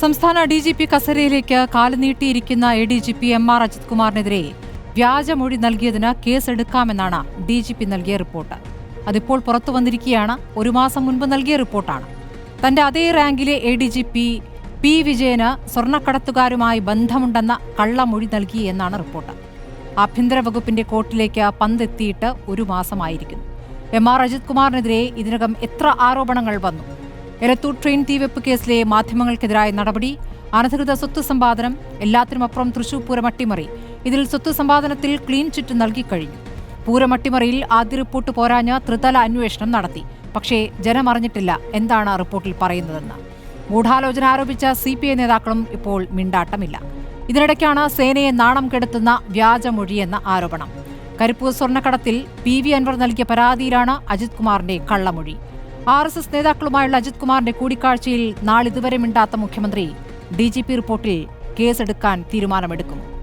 സംസ്ഥാന DGP കസേരയിലേക്ക് കാലുനീട്ടിയിരിക്കുന്ന ADGP MR Ajith കുമാറിനെതിരെ വ്യാജമൊഴി നൽകിയതിന് കേസെടുക്കാമെന്നാണ് DGP നൽകിയ റിപ്പോർട്ട്. അതിപ്പോൾ പുറത്തു വന്നിരിക്കുകയാണ്. ഒരു മാസം മുൻപ് നൽകിയ റിപ്പോർട്ടാണ്. തന്റെ അതേ റാങ്കിലെ ADGP P. വിജയന് സ്വർണ്ണക്കടത്തുകാരുമായി ബന്ധമുണ്ടെന്ന കള്ളമൊഴി നൽകി എന്നാണ് റിപ്പോർട്ട്. ആഭ്യന്തര വകുപ്പിന്റെ കോർട്ടിലേക്ക് പന്തെത്തിയിട്ട് ഒരു മാസമായിരിക്കുന്നു. MR അജിത് കുമാറിനെതിരെ ഇതിനകം എത്ര ആരോപണങ്ങൾ വന്നു? എലത്തൂർ ട്രെയിൻ തീവെപ്പ് കേസിലെ മാധ്യമങ്ങൾക്കെതിരായ നടപടി, അനധികൃത സ്വത്ത് സമ്പാദനം, എല്ലാത്തിനുമപ്പുറം തൃശൂർ പൂരം അട്ടിമറി. ഇതിൽ സ്വത്ത് സമ്പാദനത്തിൽ ക്ലീൻ ചിറ്റ് നൽകിക്കഴിഞ്ഞു. പൂരം അട്ടിമറിയിൽ ആദ്യ റിപ്പോർട്ട് പോരാഞ്ഞ് ത്രിതല അന്വേഷണം നടത്തി. പക്ഷേ ജനമറിഞ്ഞിട്ടില്ല എന്താണ് റിപ്പോർട്ടിൽ പറയുന്നതെന്ന്. ഗൂഢാലോചന ആരോപിച്ച CPI നേതാക്കളും ഇപ്പോൾ മിണ്ടാട്ടമില്ല. ഇതിനിടയ്ക്കാണ് സേനയെ നാണം കെടുത്തുന്ന വ്യാജമൊഴിയെന്ന ആരോപണം. കരിപ്പൂർ സ്വർണ്ണക്കടത്തിൽ PV അൻവർ നൽകിയ പരാതിയിലാണ് അജിത് കുമാറിന്റെ കള്ളമൊഴി. RSS നേതാക്കളുമായുള്ള അജിത് കുമാറിന്റെ കൂടിക്കാഴ്ചയിൽ നാളിതുവരെ മിണ്ടാത്ത മുഖ്യമന്ത്രി DGP റിപ്പോർട്ടിൽ കേസെടുക്കാൻ തീരുമാനമെടുക്കും.